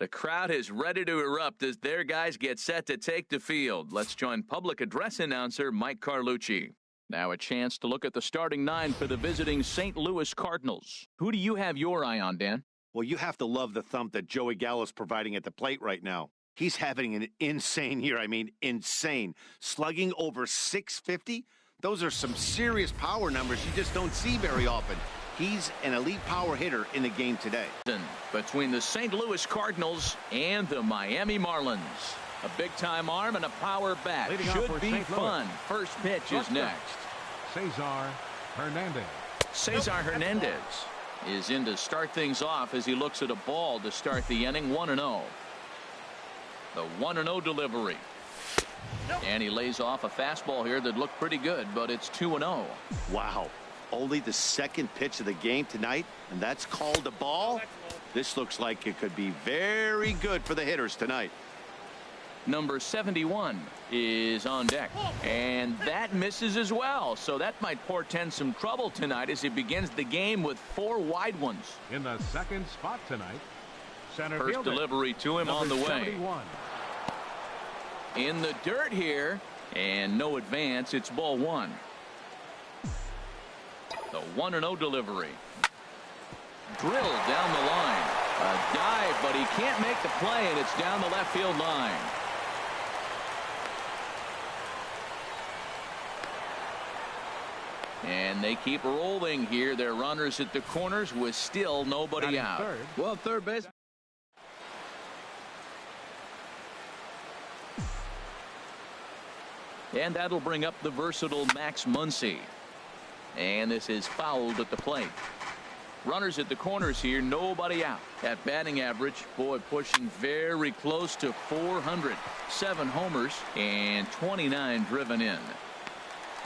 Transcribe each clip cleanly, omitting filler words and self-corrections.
The crowd is ready to erupt as their guys get set to take the field. Let's join public address announcer Mike Carlucci. Now a chance to look at the starting nine for the visiting St. Louis Cardinals. Who do you have your eye on, Dan? Well, you have to love the thump that Joey Gallo's providing at the plate right now. He's having an insane year. I mean, insane. Slugging over 650. Those are some serious power numbers you just don't see very often. He's an elite power hitter in the game today. Between the St. Louis Cardinals and the Miami Marlins. A big-time arm and a power bat. Should be fun. First pitch is next. Cesar Hernandez. Cesar Hernandez is in to start things off as he looks at a ball to start the inning. 1-0. The 1-0 delivery. And he lays off a fastball here that looked pretty good, but it's 2-0. Wow. Only the second pitch of the game tonight, and that's called a ball. This looks like it could be very good for the hitters tonight. Number 71 is on deck, and that misses as well. So that might portend some trouble tonight as he begins the game with 4 wide ones. In the second spot tonight, center first fielder, delivery to him on the way. 71. In the dirt here, and no advance. It's ball 1. The 1-0 delivery. Drilled down the line. A dive, but he can't make the play, and it's down the left field line. And they keep rolling here. Their runners at the corners with still nobody out. Well, third base. And that'll bring up the versatile Max Muncy. And this is fouled at the plate. Runners at the corners here, nobody out. At batting average, boy, pushing very close to 400. 7 homers and 29 driven in.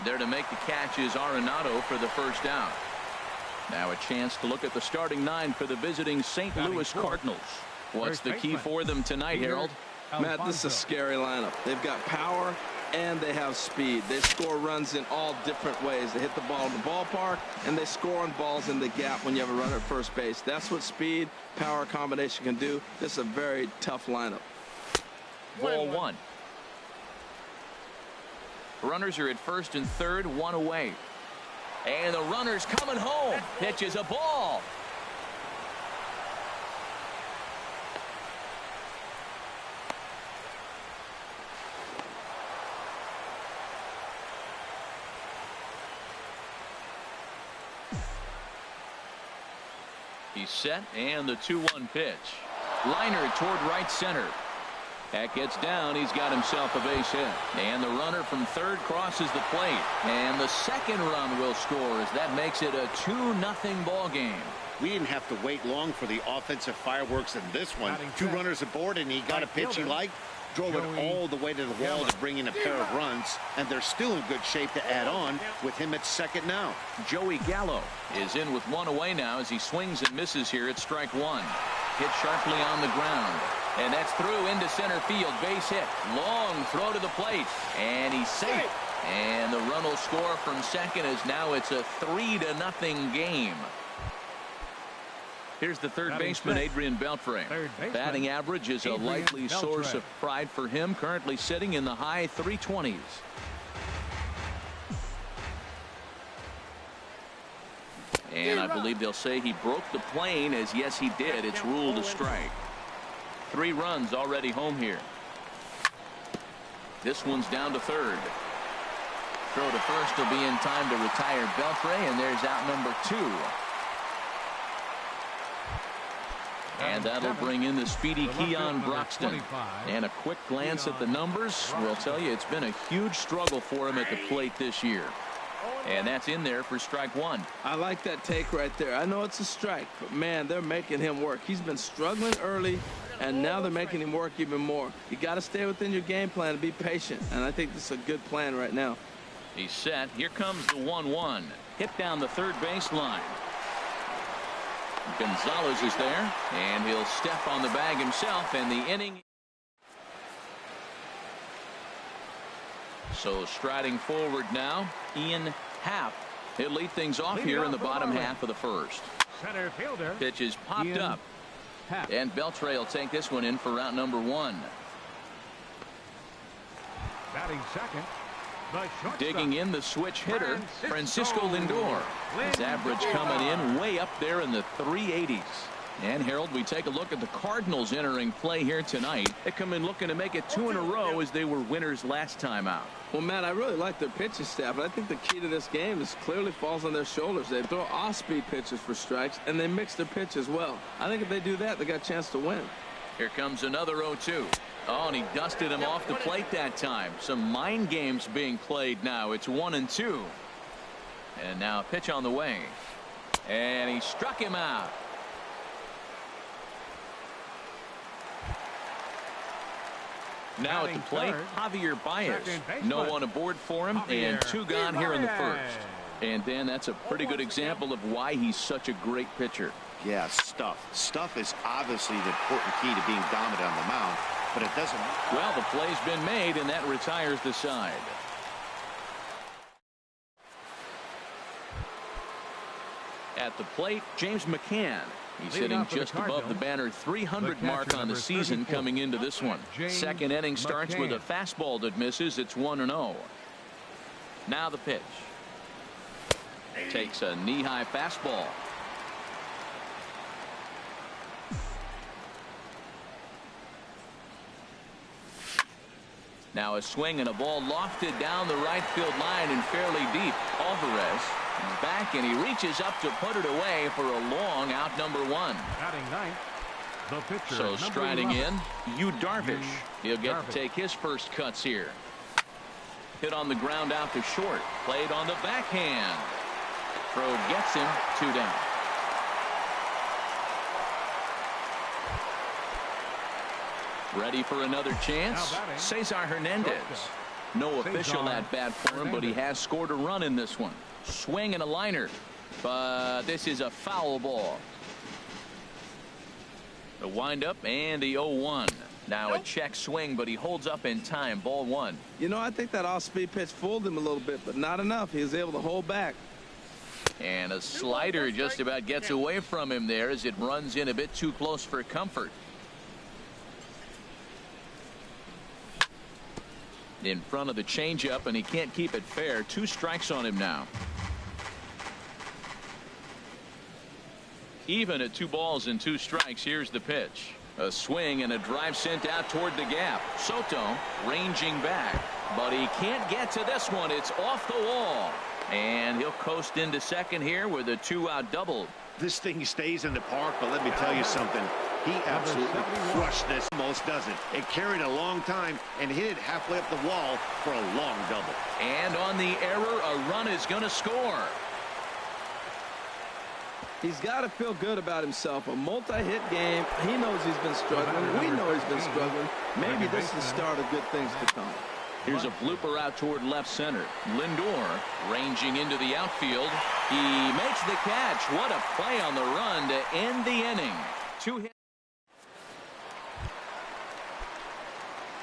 There to make the catch is Arenado for the first out. Now a chance to look at the starting 9 for the visiting St. Louis Cardinals. What's the key for them tonight, Harold? Matt, this is a scary lineup. They've got power and they have speed. They score runs in all different ways. They hit the ball in the ballpark and they score on balls in the gap when you have a runner at first base. That's what speed, power combination can do. This is a very tough lineup. Ball 1. Runners are at first and third, 1 away. And the runner's coming home. Pitches a ball. He's set, and the 2-1 pitch. Liner toward right center. That gets down. He's got himself a base hit. And the runner from third crosses the plate. And the second run will score as that makes it a 2-0 ball game. We didn't have to wait long for the offensive fireworks in this one. 2 runners aboard, and he got a pitch he liked. Drove it all the way to the wall to bring in a pair of runs, and they're still in good shape to add on with him at second now. Joey Gallo is in with 1 away now as he swings and misses here at strike 1. Hit sharply on the ground, and that's through into center field. Base hit. Long throw to the plate, and he's safe. And the run will score from second as now it's a 3-0 game. Here's the third baseman, Adrian Beltre. Batting average is a likely source of pride for him, currently sitting in the high 320s. And I believe they'll say he broke the plane, as yes he did. It's ruled a strike. 3 runs already home here. This one's down to third. Throw to first will be in time to retire Beltre, and there's out number 2. And that'll bring in the speedy Keon Broxton. And a quick glance at the numbers will tell you it's been a huge struggle for him at the plate this year. And that's in there for strike 1. I like that take right there. I know it's a strike, but man, they're making him work. He's been struggling early, and now they're making him work even more. You got to stay within your game plan and be patient, and I think this is a good plan right now. He's set. Here comes the 1-1. Hit down the third baseline. Gonzalez is there, and he'll step on the bag himself, and the inning. So striding forward now, Ian Happ. He'll lead things off here in the bottom half of the first. Center fielder. Pitch is popped up. half. And Beltre will take this one in for out number 1. Batting second, the shortstop. Digging in the switch hitter, Francisco Lindor. His average coming in way up there in the 380s. And Harold, we take a look at the Cardinals entering play here tonight. They come in looking to make it 2 in a row as they were winners last time out. Well, Matt, I really like their pitching staff, but I think the key to this game is clearly falls on their shoulders. They throw off-speed pitches for strikes, and they mix their pitch as well. I think if they do that, they got a chance to win. Here comes another 0-2. Oh, and he dusted him off the plate that time. Some mind games being played now. It's 1-2. And now a pitch on the way. And he struck him out. Now at the plate, Javier Baez. No one aboard for him, and 2 gone here in the first. And Dan, that's a pretty good example of why he's such a great pitcher. Yeah, stuff. Stuff is obviously the important key to being dominant on the mound, but it doesn't. Well, the play's been made, and that retires the side. At the plate, James McCann. He's hitting just above the banner 300 mark on the season coming into this one. Second inning starts with a fastball that misses. It's 1-0. Now the pitch. Takes a knee-high fastball. Now a swing and a ball lofted down the right field line and fairly deep. Alvarez back, and he reaches up to put it away for a long out number 1. Batting ninth, the pitcher, so striding 11. in, Yu Darvish. He'll get to take his first cuts here. Hit on the ground out to short. Played on the backhand. Throw gets him 2 down. Ready for another chance. Cesar Hernandez. No official at bat for him, but he has scored a run in this one. Swing and a liner, but this is a foul ball. The windup and the 0-1. Now a check swing, but he holds up in time. Ball 1. You know, I think that off-speed pitch fooled him a little bit, but not enough. He was able to hold back. And a slider just about gets away from him there as it runs in a bit too close for comfort. In front of the changeup, and he can't keep it fair. 2 strikes on him now. Even at 2 balls and 2 strikes. Here's the pitch. A swing and a drive sent out toward the gap. Soto ranging back, but he can't get to this one. It's off the wall, and he'll coast into second here with a 2-out double. This thing stays in the park, but let me tell you something. He absolutely crushed this. Most doesn't. It carried a long time and hit it halfway up the wall for a long double. And on the error, a run is going to score. He's got to feel good about himself. A multi-hit game. He knows he's been struggling. We know he's been struggling. Maybe this is the start of good things to come. Here's a blooper out toward left center. Lindor ranging into the outfield. He makes the catch. What a play on the run to end the inning. 2 hits.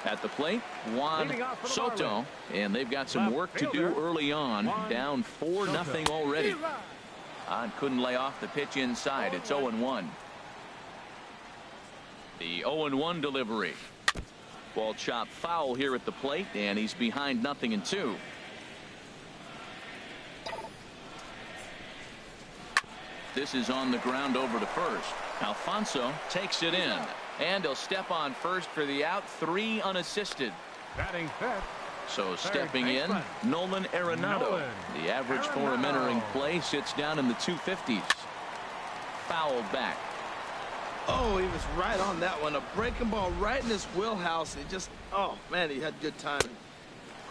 At the plate, Juan Soto, and they've got some work to do early on. Down 4-0 already. Couldn't lay off the pitch inside. It's 0-1. The 0-1 delivery. Ball chopped foul here at the plate, and he's behind 0-2. This is on the ground over to first. Alfonso takes it in, and he'll step on first for the out. 3 unassisted. Batting fifth. So stepping in, Nolan Arenado. The average for him entering play sits down in the 250s. Fouled back. Oh, he was right on that one. A breaking ball right in his wheelhouse. He just, oh, man, he had good timing.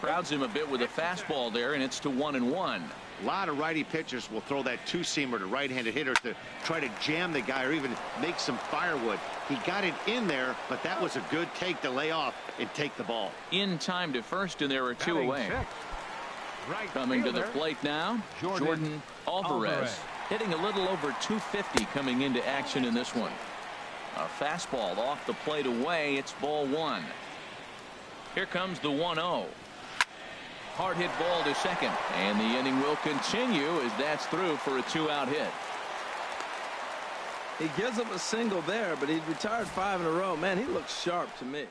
Crowds him a bit with a fastball there, and it's to 1-1. A lot of righty pitchers will throw that 2-seamer to right-handed hitters to try to jam the guy or even make some firewood. He got it in there, but that was a good take to lay off and take the ball. In time to first, and there are 2 away. Right coming to the plate now, Jordan Alvarez. Hitting a little over 250 coming into action in this one. A fastball off the plate away. It's ball 1. Here comes the 1-0. Hard hit ball to second, and the inning will continue as that's through for a 2-out hit. He gives up a single there, but he retired 5 in a row. Man, he looks sharp to me.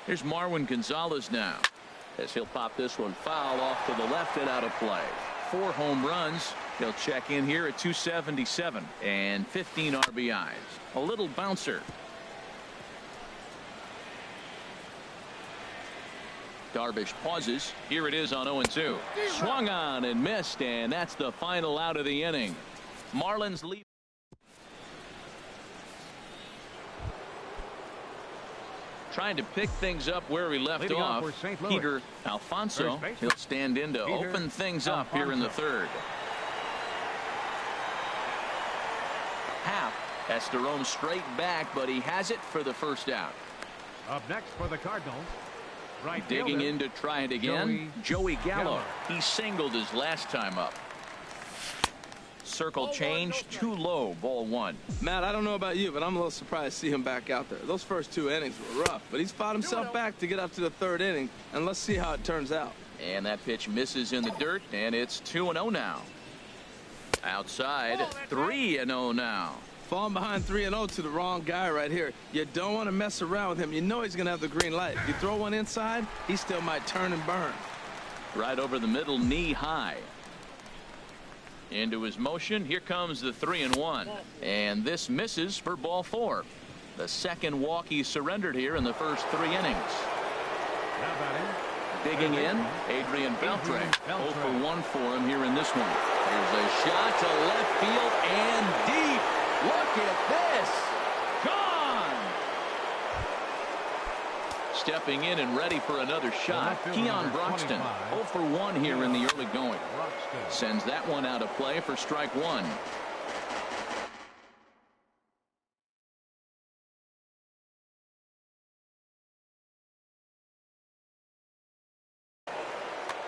Here's Marwin Gonzalez now, as he'll pop this one foul off to the left and out of play. 4 home runs. He'll check in here at 277 and 15 RBIs. A little bouncer. Darvish pauses. Here it is on 0-2. Swung on and missed, and that's the final out of the inning. Marlins lead. Trying to pick things up where he left off. Peter Alfonso. He'll stand in to open things up here in the third. Happ has to roam straight back, but he has it for the first out. Up next for the Cardinals. Right Digging fielder, in to try it again. Joey Gallo. He singled his last time up. Circle change, too low, ball 1. Matt, I don't know about you, but I'm a little surprised to see him back out there. Those first 2 innings were rough, but he's fought himself back to get up to the 3rd inning, and let's see how it turns out. And that pitch misses in the dirt, and it's 2-0 now. Outside, 3-0 now. Falling behind 3-0 to the wrong guy right here. You don't want to mess around with him. You know he's going to have the green light. If you throw one inside, he still might turn and burn. Right over the middle, knee high. Into his motion. Here comes the 3-1. And this misses for ball 4. The second walk he surrendered here in the first 3 innings. Now batting. Digging in, Adrian Beltre. 0 for 1 for him here in this one. Here's a shot to left field and deep. Look at this. Gone. Stepping in and ready for another shot. Keon Broxton. 0 for 1 here in the early going. Sends that one out of play for strike 1.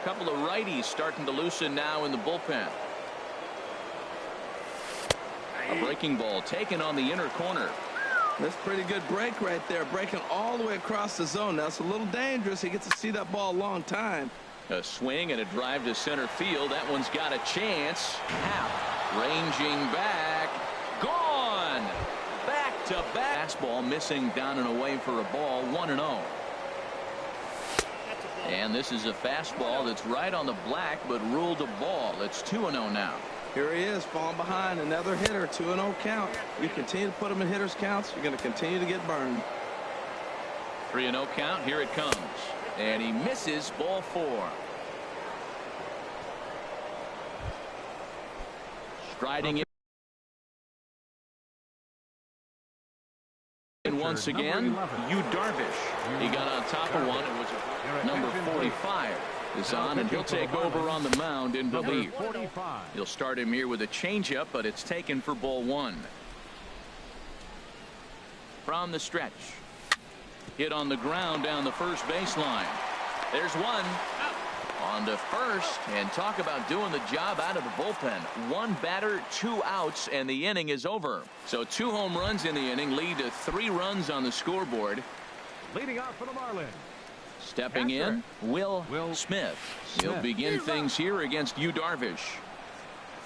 Couple of righties starting to loosen now in the bullpen. A breaking ball taken on the inner corner. That's a pretty good break right there, breaking all the way across the zone. Now it's a little dangerous. He gets to see that ball a long time. A swing and a drive to center field. That one's got a chance. Happ ranging back. Gone. Back to back. Fastball missing down and away for a ball. 1-0. And this is a fastball that's right on the black but ruled a ball. It's 2-0 now. Here he is, falling behind another hitter. 2-0 count. You continue to put him in hitters counts, you're going to continue to get burned. 3-0 count. Here it comes. And he misses ball 4. Striding in once again, Yu Darvish. He got on top of one. It was number 45 is on, and he'll take over on the mound in relief. He'll start him here with a changeup, but it's taken for ball 1. From the stretch. Hit on the ground down the first baseline. There's one. On to first, and talk about doing the job out of the bullpen. 1 batter, 2 outs, and the inning is over. So 2 home runs in the inning lead to 3 runs on the scoreboard. Leading off for the Marlins. Stepping in, Will Smith. He'll begin things here against Yu Darvish.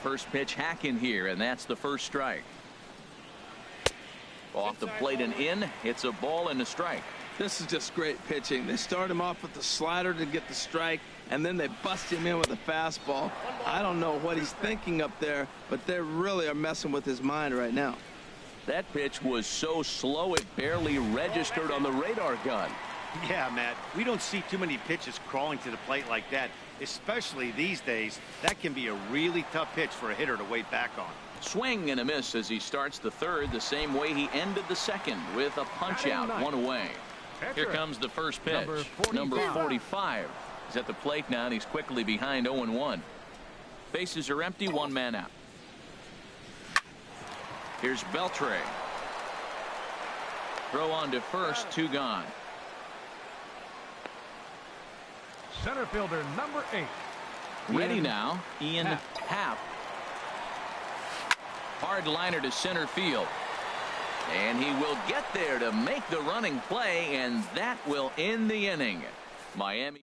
First pitch hack in here, and that's the first strike. Off the plate and in. It's a ball and a strike. This is just great pitching. They start him off with the slider to get the strike, and then they bust him in with a fastball. I don't know what he's thinking up there, but they really are messing with his mind right now. That pitch was so slow it barely registered on the radar gun. Yeah, Matt, we don't see too many pitches crawling to the plate like that, especially these days. That can be a really tough pitch for a hitter to wait back on. Swing and a miss as he starts the third the same way he ended the second, with a punch out, 1 away. Here comes the first pitch. Number 45 is at the plate now, and he's quickly behind 0-1. Bases are empty, 1 man out. Here's Beltre. Throw on to first, 2 gone. Center fielder number 8. Ready now, Ian Happ. Hard liner to center field. And he will get there to make the running play, and that will end the inning. Miami.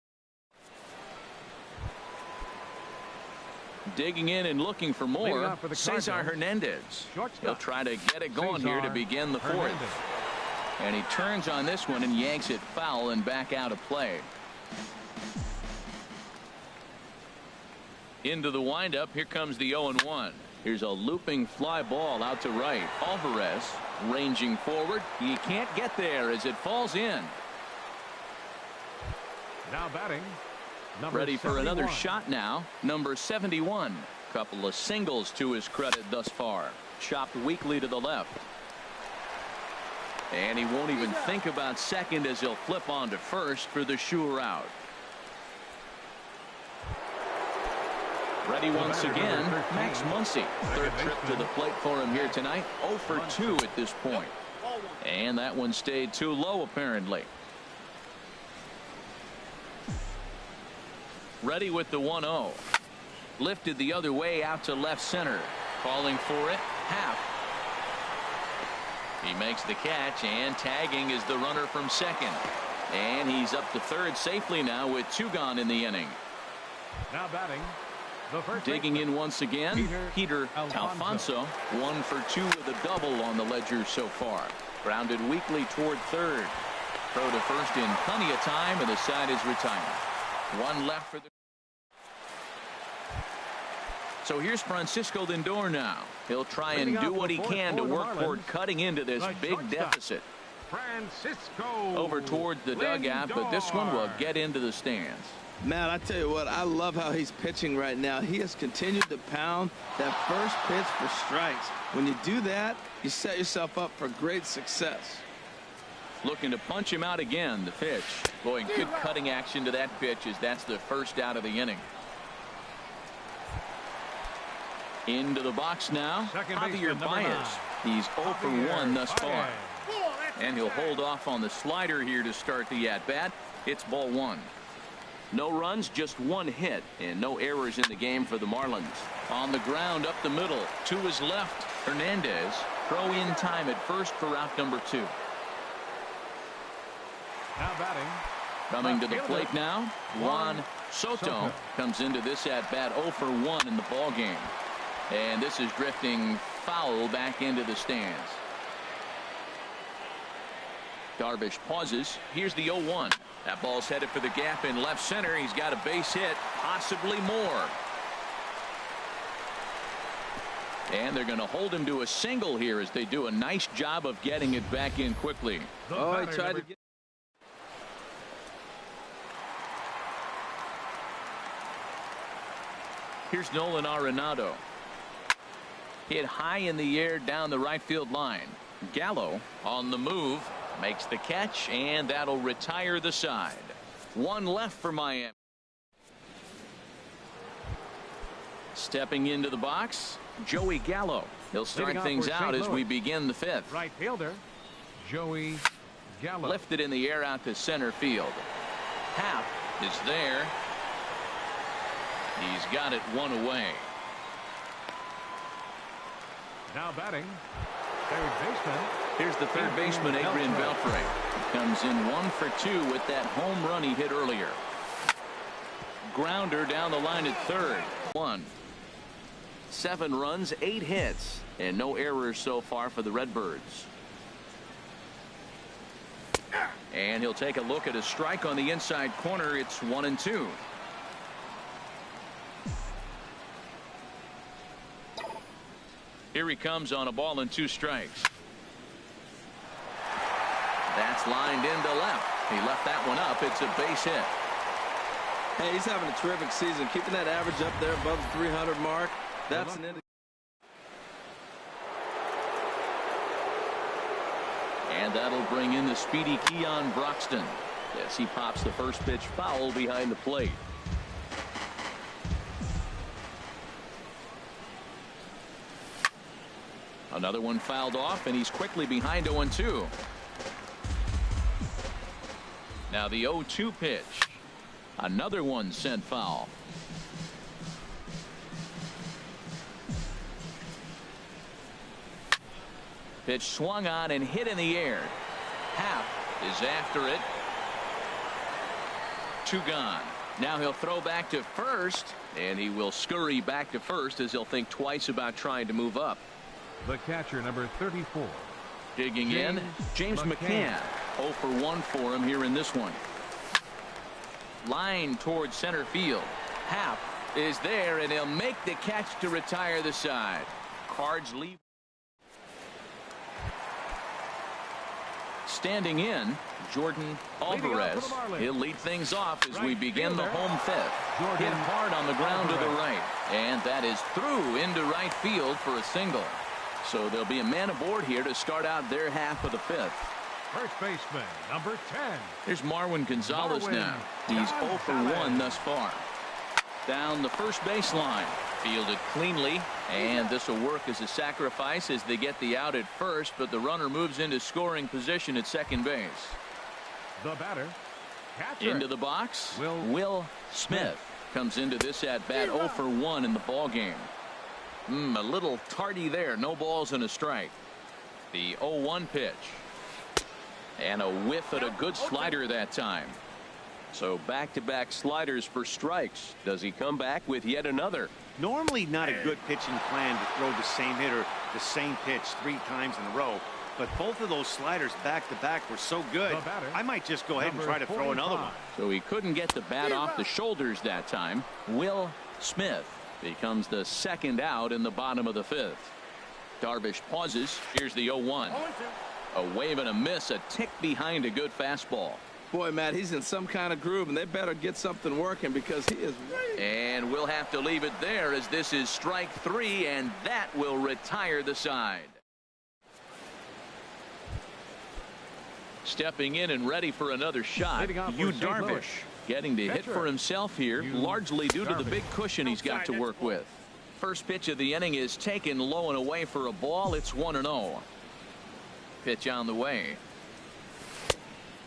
Digging in and looking for Leading more, off for the Cesar Cardinals, Hernandez. shortstop. He'll try to get it going here to Cesar begin the fourth. Hernandez. And he turns on this one and yanks it foul and back out of play. Into the windup. Here comes the 0-1. Here's a looping fly ball out to right. Alvarez ranging forward. He can't get there as it falls in. Now batting, number Ready for 71. another shot now. Number 71. Couple of singles to his credit thus far. Chopped weakly to the left. And he won't even think about second as he'll flip on to first for the sure out. Ready once again, Max Muncy. Third trip to the plate for him here tonight. 0 for 2 at this point. And that one stayed too low apparently. Ready with the 1-0. Lifted the other way out to left center. Calling for it. Half. He makes the catch, and tagging is the runner from second. And he's up to third safely now with 2 gone in the inning. Now batting, the first Digging baseman, in once again, Peter Alfonso. 1 for 2 with a double on the ledger so far. Grounded weakly toward third. Throw to first in plenty of time, and the side is retired. 1 left for the. So here's Francisco Lindor now. He'll try and do what he can to work toward cutting into this big deficit. Francisco Over toward the dugout, but this one will get into the stands. Man, I tell you what, I love how he's pitching right now. He has continued to pound that first pitch for strikes. When you do that, you set yourself up for great success. Looking to punch him out again. The pitch. Boy, good cutting action to that pitch as that's the first out of the inning. Into the box now. Javier Baez. He's 0 for 1 thus far. And he'll hold off on the slider here to start the at-bat. It's ball 1. No runs, just 1 hit, and no errors in the game for the Marlins. On the ground up the middle. To his left, Hernandez. Throw in time at first for out number 2. Now batting, Coming to the plate now, Juan Soto comes into this at-bat 0 for 1 in the ball game. And this is drifting foul back into the stands. Darvish pauses. Here's the 0-1. That ball's headed for the gap in left center. He's got a base hit, possibly more. And they're going to hold him to a single here as they do a nice job of getting it back in quickly. Oh, he tried to get. Here's Nolan Arenado. Hit high in the air down the right field line. Gallo on the move. Makes the catch, and that'll retire the side. 1 left for Miami. Stepping into the box, Joey Gallo. He'll start things out as we begin the 5th. right fielder, Joey Gallo. Lifted in the air out to center field. Happ is there. He's got it 1 away. Now batting, third baseman. Here's the third baseman, Adrian Beltre. Comes in 1 for 2 with that home run he hit earlier. Grounder down the line at third. 1. 7 runs, 8 hits, and no errors so far for the Redbirds. And he'll take a look at a strike on the inside corner. It's 1-2. Here he comes on a ball and 2 strikes. That's lined into left. He left that one up. It's a base hit. Hey, he's having a terrific season. Keeping that average up there above the 300 mark. That's an indication. And that'll bring in the speedy Keon Broxton as he pops the first pitch foul behind the plate. Another one fouled off, and he's quickly behind 0-2. Now the 0-2 pitch. Another one sent foul. Pitch swung on and hit in the air. Happ is after it. 2 gone. Now he'll throw back to first, and he will scurry back to first as he'll think twice about trying to move up. The catcher, number 34. Digging in, James McCann. 0 for 1 for him here in this one. Line towards center field. Happ is there, and he'll make the catch to retire the side. Cards leave. Standing in, Jordan Alvarez. He'll lead things off as we begin the home fifth. Hit hard on the ground to the right, and that is through into right field for a single. So there'll be a man aboard here to start out their half of the fifth. First baseman, number 10. Here's Marwin Gonzalez now. He's 0 for 1 thus far. Down the first baseline. Fielded cleanly, and this will work as a sacrifice as they get the out at first, but the runner moves into scoring position at second base. The batter, catcher. Into the box, Will Smith comes into this at bat 0 for 1 in the ball game. A little tardy there. No balls and a strike. The 0-1 pitch. And a whiff at a good slider that time. So back-to-back sliders for strikes. Does he come back with yet another? Normally not a good pitching plan to throw the same hitter the same pitch 3 times in a row, but both of those sliders back-to-back were so good, I might just go ahead and try to throw another one. So he couldn't get the bat off the shoulders that time. Will Smith becomes the second out in the bottom of the fifth. Darvish pauses. Here's the 0-1. A wave and a miss, a tick behind a good fastball. Boy, Matt, he's in some kind of groove, and they better get something working because he is. And we'll have to leave it there as this is strike 3, and that will retire the side. Stepping in and ready for another shot, Yu Darvish getting the hit for himself here, largely due to the big cushion he's got to work with. First pitch of the inning is taken low and away for a ball. It's 1-0. Pitch on the way.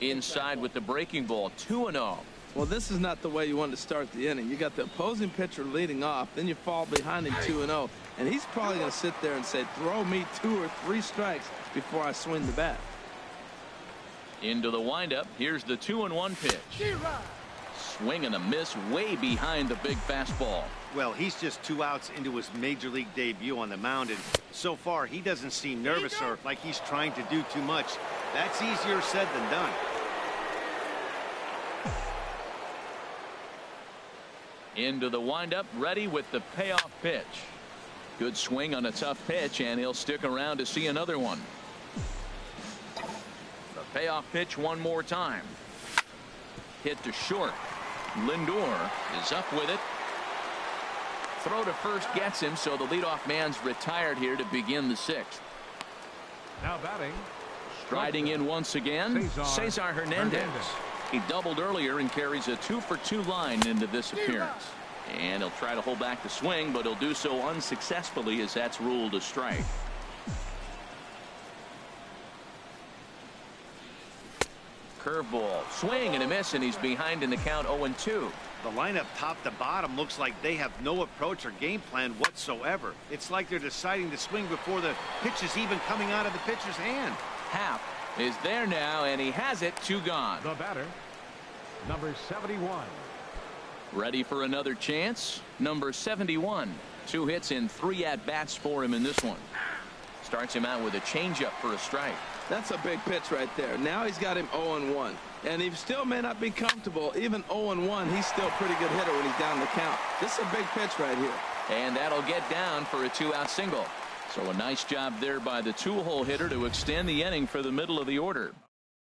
Inside with the breaking ball, 2-0. Well, this is not the way you want to start the inning. You got the opposing pitcher leading off, then you fall behind him 2-0, and he's probably going to sit there and say, throw me 2 or 3 strikes before I swing the bat. Into the windup. Here's the 2-1 pitch. Swing and a miss way behind the big fastball. Well, he's just 2 outs into his major league debut on the mound, and so far he doesn't seem nervous or like he's trying to do too much. That's easier said than done. Into the windup, ready with the payoff pitch. Good swing on a tough pitch, and he'll stick around to see another one. The payoff pitch one more time. Hit to short. Lindor is up with it. Throw to first gets him, so the leadoff man's retired here to begin the 6th. Now batting. Striding in once again, Cesar Hernandez. He doubled earlier and carries a 2-for-2 line into this appearance. And he'll try to hold back the swing, but he'll do so unsuccessfully as that's ruled a strike. Curveball, swing and a miss, and he's behind in the count 0-2. The lineup top to bottom looks like they have no approach or game plan whatsoever. It's like they're deciding to swing before the pitch is even coming out of the pitcher's hand. Happ is there now, and he has it. 2 gone. The batter, number 71. Ready for another chance. Number 71. 2 hits and 3 at-bats for him in this one. Starts him out with a changeup for a strike. That's a big pitch right there. Now he's got him 0-1. And he still may not be comfortable. Even 0-1, he's still a pretty good hitter when he's down the count. This is a big pitch right here. And that'll get down for a 2-out single. So a nice job there by the 2-hole hitter to extend the inning for the middle of the order.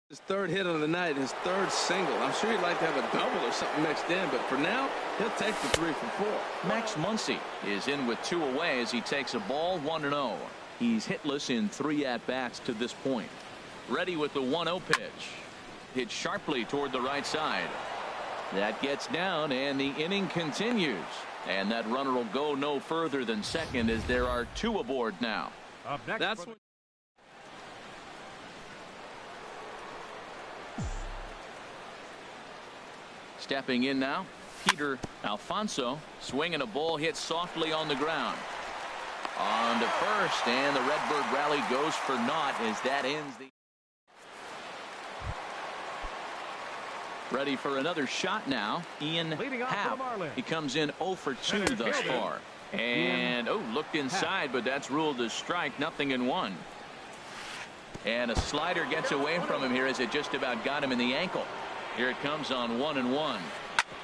His 3rd hit of the night, his 3rd single. I'm sure he'd like to have a double or something mixed in, but for now, he'll take the 3 for 4. Max Muncy is in with 2 away as he takes a ball 1-0. He's hitless in 3 at-bats to this point. Ready with the 1-0 pitch. Hit sharply toward the right side. That gets down, and the inning continues. And that runner will go no further than second as there are 2 aboard now. Up next. That's Stepping in now, Peter Alfonso. Swinging a ball hit softly on the ground. On to first, and the Redbird rally goes for naught as that ends the Ready for another shot now. Ian Leading off for Happ. the Marlins. He comes in 0 for 2 Center thus fielder, far. And, looked inside, but that's ruled as strike, 0-1. And a slider gets away from him here as it just about got him in the ankle. Here it comes on 1-1.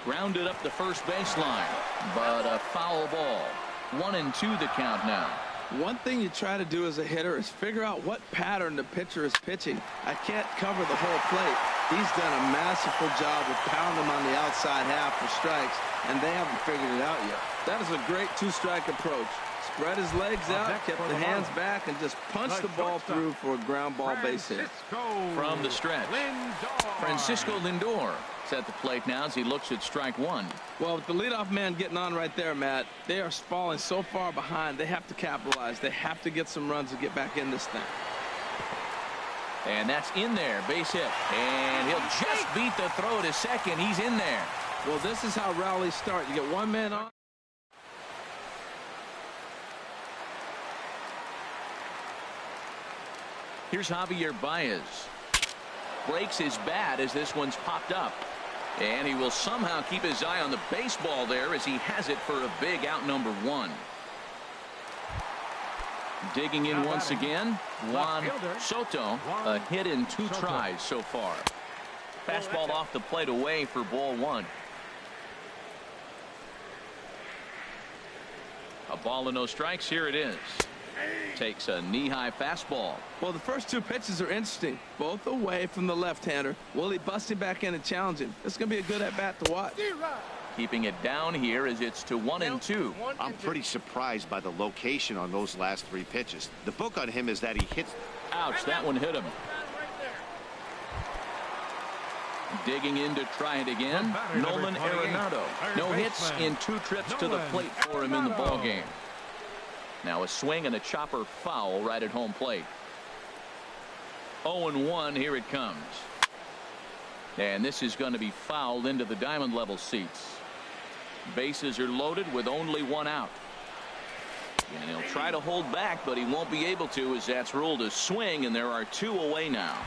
Grounded up the first baseline, but a foul ball. 1-2 the count now. One thing you try to do as a hitter is figure out what pattern the pitcher is pitching. I can't cover the whole plate. He's done a masterful job of pounding him on the outside half for strikes, and they haven't figured it out yet. That is a great two-strike approach. Spread his legs out, kept the hands back, and just punched the ball through for a ground ball base hit. From the stretch, Francisco Lindor is at the plate now as he looks at strike one. Well, with the leadoff man getting on right there, Matt, they are falling so far behind, they have to capitalize. They have to get some runs to get back in this thing. And that's in there, base hit. And he'll just beat the throw to second. He's in there. Well, this is how rallies start. You get one man on. Here's Javier Baez. Breaks his bat as this one's popped up. And he will somehow keep his eye on the baseball there as he has it for a big out number one. Digging in once again, Juan Soto. A hit in 2 tries so far. Fastball off the plate away for ball one. A ball and no strikes. Here it is. Takes a knee-high fastball. Well, the first 2 pitches are interesting. Both away from the left-hander. Will he bust him back in and challenge him? It's going to be a good at-bat to watch. Keeping it down here as it's to 1-2. I'm pretty surprised by the location on those last 3 pitches. The book on him is that he hits. Ouch, that one hit him. Digging in to try it again. Nolan Arenado. No hits in 2 trips to the plate for him in the ballgame. Now a swing and a chopper foul right at home plate. 0-1, here it comes. And this is going to be fouled into the diamond level seats. Bases are loaded with only 1 out. And he'll try to hold back, but he won't be able to as that's ruled a swing, and there are 2 away now.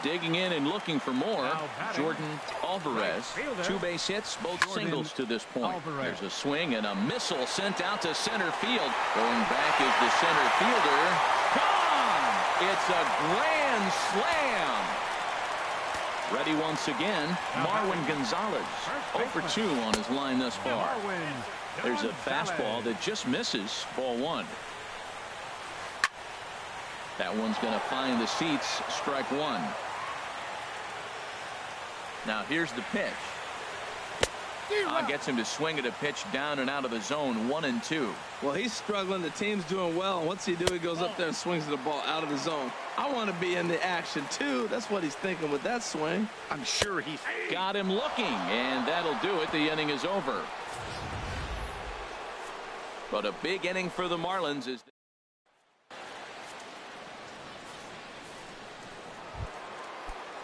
Digging in and looking for more, Jordan Alvarez. 2 base hits, both singles to this point. There's a swing and a missile sent out to center field. Going back is the center fielder. Gone! It's a grand slam. Ready once again, Marwin Gonzalez. 0 for 2 on his line thus far. There's a fastball that just misses, ball 1. That one's going to find the seats, strike 1. Now here's the pitch. Gets him to swing at a pitch down and out of the zone, 1-2. Well, he's struggling. The team's doing well. And what's he do? He goes up there and swings the ball out of the zone. I want to be in the action, too. That's what he's thinking with that swing. I'm sure he's got him looking, and that'll do it. The inning is over. But a big inning for the Marlins is.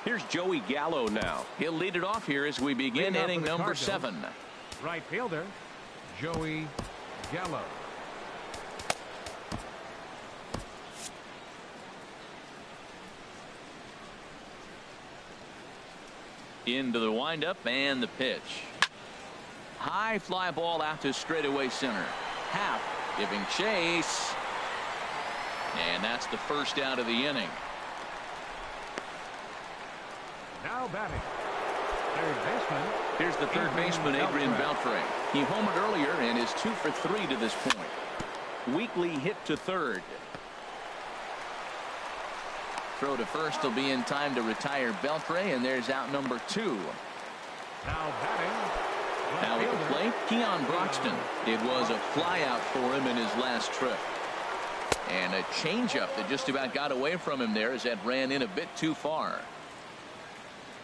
Here's Joey Gallo now. He'll lead it off here as we begin inning number 7. Right fielder, Joey Gallo. Into the windup and the pitch. High fly ball out to straightaway center. Happ giving chase. And that's the first out of the inning. Now batting, third baseman. Here's the third baseman, Adrian Beltre. He homered earlier and is 2 for 3 to this point. Weekly hit to third. Throw to first will be in time to retire Beltre, and there's out number 2. Now batting. Now at the plate, Keon Broxton. It was a flyout for him in his last trip. And a changeup that just about got away from him there as that ran in a bit too far.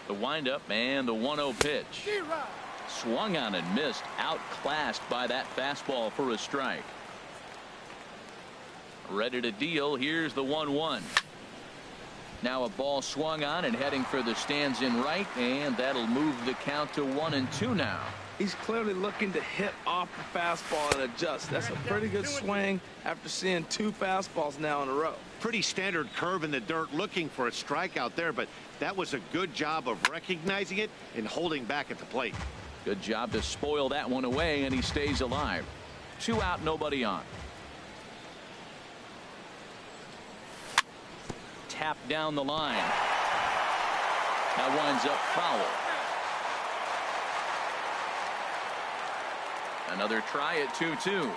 The windup and the 1-0 pitch. Swung on and missed, outclassed by that fastball for a strike. Ready to deal. Here's the 1-1. Now a ball swung on and heading for the stands in right, and that'll move the count to 1-2 now. He's clearly looking to hit off the fastball and adjust. That's a pretty good swing after seeing 2 fastballs now in a row. Pretty standard curve in the dirt, looking for a strikeout there, but that was a good job of recognizing it and holding back at the plate. Good job to spoil that one away, and he stays alive. 2 out, nobody on. Tap down the line. That winds up foul. Another try at 2-2.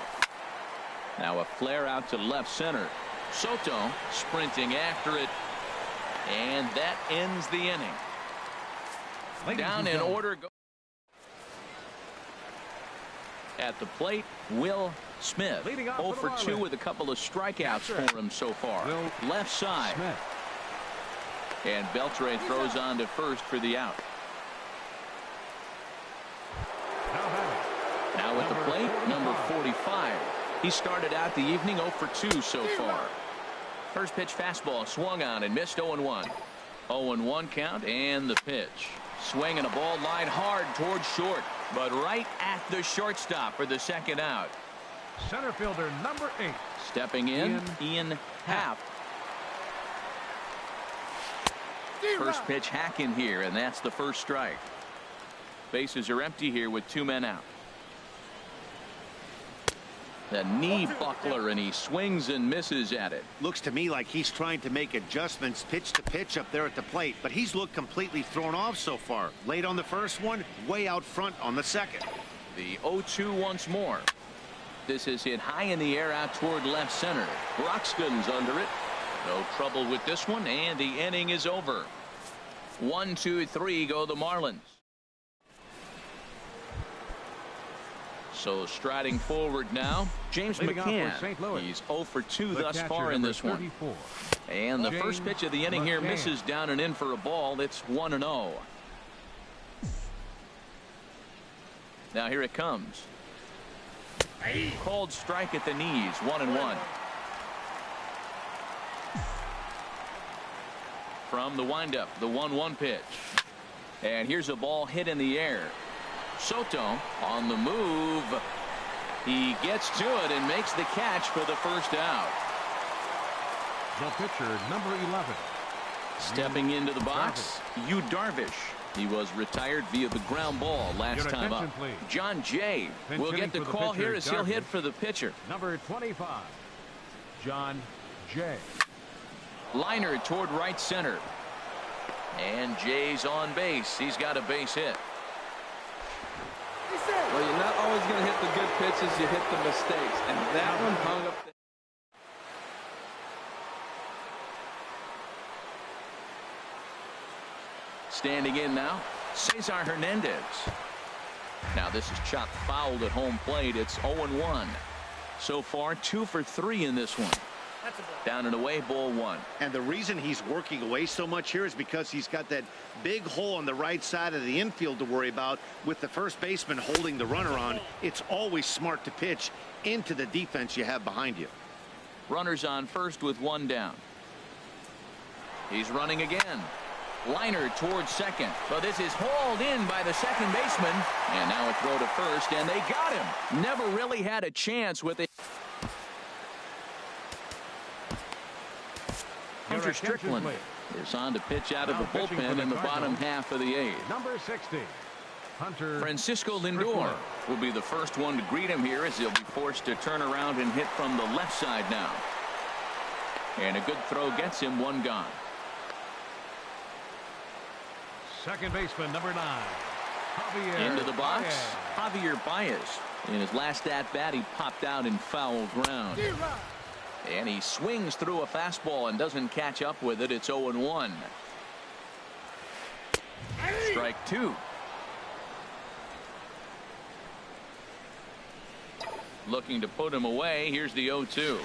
Now a flare out to left center. Soto sprinting after it, and that ends the inning. Down in order. At the plate, Will Smith. 0 for 2 with a couple of strikeouts for him so far. Left side. And Beltre throws on to first for the out. Now at the plate, number 45. He started out the evening 0 for 2 so far. First pitch fastball swung on and missed. 0-1. 0-1 count, and the pitch. Swinging a ball line hard towards short, but right at the shortstop for the second out. Center fielder number 8. Stepping in, Ian Happ. First pitch hack in here, and that's the first strike. Bases are empty here with 2 men out. The knee buckler, and he swings and misses at it. Looks to me like he's trying to make adjustments pitch to pitch up there at the plate, but he's looked completely thrown off so far. Late on the first one, way out front on the second. The 0-2 once more. This is hit high in the air out toward left center. Broxton's under it. No trouble with this one, and the inning is over. 1, 2, 3 go the Marlins. So striding forward now, James McCann. He's 0 for 2 thus far in this one. And the first pitch of the inning here misses down and in for a ball. It's 1-0. Now here it comes. Called strike at the knees. 1-1. From the windup, the 1-1 pitch. And here's a ball hit in the air. Soto on the move. He gets to it and makes the catch for the first out. The pitcher, number 11. Stepping into the box, Yu Darvish. He was retired via the ground ball last time up. John Jay will get the call here as he'll hit for the pitcher. Number 25, John Jay. Liner toward right center. And Jay's on base. He's got a base hit. Well, you're not always going to hit the good pitches. You hit the mistakes. And that one hung up. Standing in now, Cesar Hernandez. Now this is chopped fouled at home plate. It's 0-1. So far, 2 for 3 in this one. Down and away, ball 1. And the reason he's working away so much here is because he's got that big hole on the right side of the infield to worry about with the first baseman holding the runner on. It's always smart to pitch into the defense you have behind you. Runners on first with 1 down. He's running again. Liner towards second. But this is hauled in by the second baseman. And now a throw to first, and they got him. Never really had a chance with it. Hunter Strickland is on to pitch out of the bullpen in the bottom half of the 8th. Number 60, Hunter Francisco Lindor will be the first one to greet him here as he'll be forced to turn around and hit from the left side now. And a good throw gets him 1 gone. Second baseman, number 9, Javier into the box. Baez. Javier Baez. In his last at bat, he popped out in foul ground. And he swings through a fastball and doesn't catch up with it. It's 0-1. Strike 2. Looking to put him away. Here's the 0-2.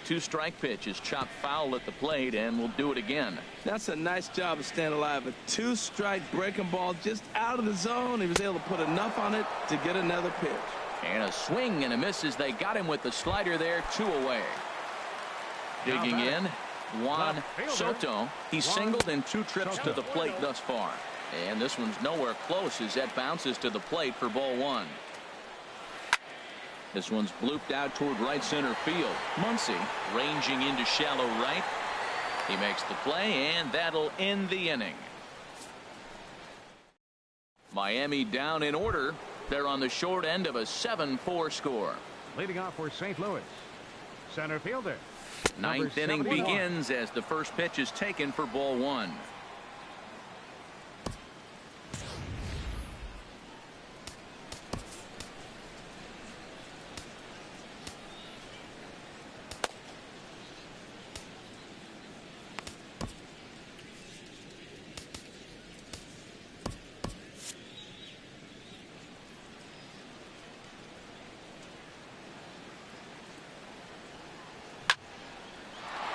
2-strike pitch is chopped foul at the plate, and we'll do it again. That's a nice job of staying alive. A 2-strike breaking ball just out of the zone. He was able to put enough on it to get another pitch. And a swing and a miss as they got him with the slider there. 2 away. Digging in, Juan Soto. He's singled in 2 trips to the plate thus far. And this one's nowhere close as that bounces to the plate for ball one. This one's blooped out toward right center field. Muncy ranging into shallow right. He makes the play, and that'll end the inning. Miami down in order. They're on the short end of a 7-4 score. Leading off for St. Louis, center fielder. Ninth inning begins as the first pitch is taken for ball one.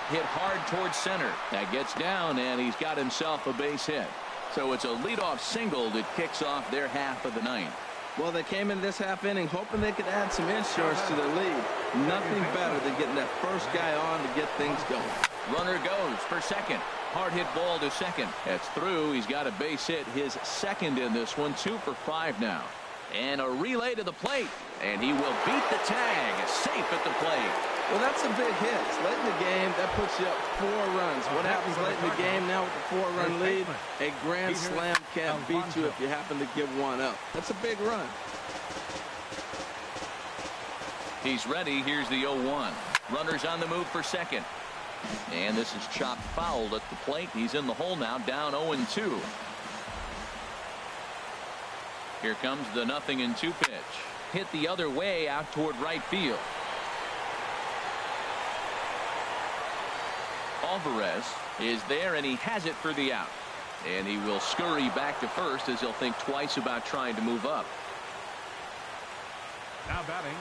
Hit hard towards center. That gets down, and he's got himself a base hit. So it's a leadoff single that kicks off their half of the ninth. Well, they came in this half inning hoping they could add some insurance to their lead. Nothing better than getting that first guy on to get things going. Runner goes for second. Hard hit ball to second. That's through. He's got a base hit, his second in this one. 2 for 5 now. And a relay to the plate. And he will beat the tag. Safe at the plate. Well, that's a big hit. It's late in the game. That puts you up 4 runs. What happens late in the game now with the 4-run lead? A grand slam can't beat you if you happen to give one up. That's a big run. He's ready. Here's the 0-1. Runners on the move for second. And this is chopped foul at the plate. He's in the hole now, down 0-2. Here comes the 0-2 pitch. Hit the other way out toward right field. Alvarez is there, and he has it for the out. And he will scurry back to first as he'll think twice about trying to move up. Now batting,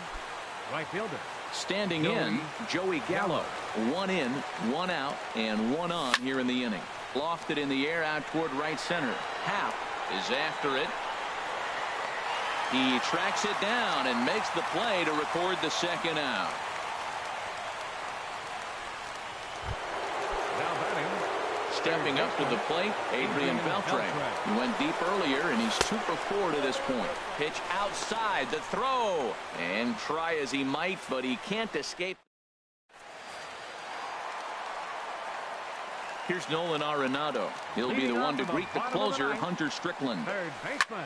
right fielder. Standing in, Joey Gallo. 1 in, 1 out, and 1 on here in the inning. Lofted in the air out toward right center. Happ is after it. He tracks it down and makes the play to record the second out. Stepping up to the plate, Adrian Beltre. He went deep earlier, and he's 2 for 4 to this point. Pitch outside, the throw. And try as he might, but he can't escape. Here's Nolan Arenado. He'll be the one to greet the closer, Hunter Strickland.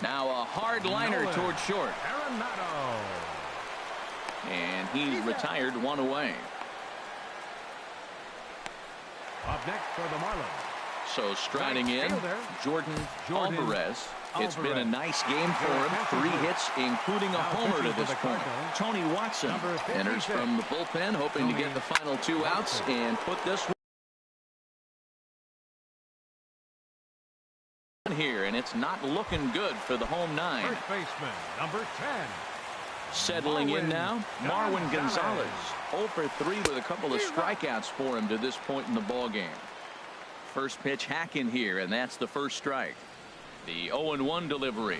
Now a hard liner towards short. And he's retired 1 away. Up next for the Marlins. So striding in, Jordan Alvarez. It's been a nice game for him. 3 hits, including a homer to this point. Tony Watson enters from the bullpen, hoping to get the final 2 outs and put this one here, and it's not looking good for the home 9. First baseman, number 10. Settling in now, Marwin Gonzalez. 0 for 3 with a couple of strikeouts for him to this point in the ball game. First pitch hack in here, and that's the first strike. The 0-1 delivery.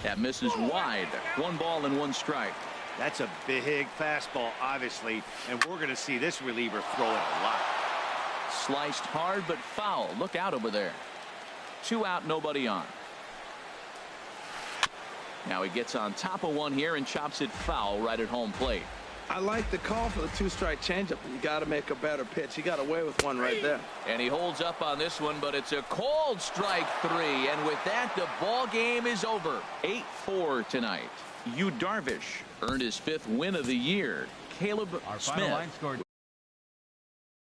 That misses wide. 1 ball and 1 strike. That's a big fastball, obviously, and we're going to see this reliever throw it a lot. Sliced hard but foul. Look out over there. 2 out, nobody on. Now he gets on top of one here and chops it foul right at home plate. I like the call for the 2-strike changeup. You got to make a better pitch. He got away with one right there. And he holds up on this one, but it's a cold strike 3. And with that, the ball game is over. 8-4 tonight. Yu Darvish earned his 5th win of the year. Caleb Smith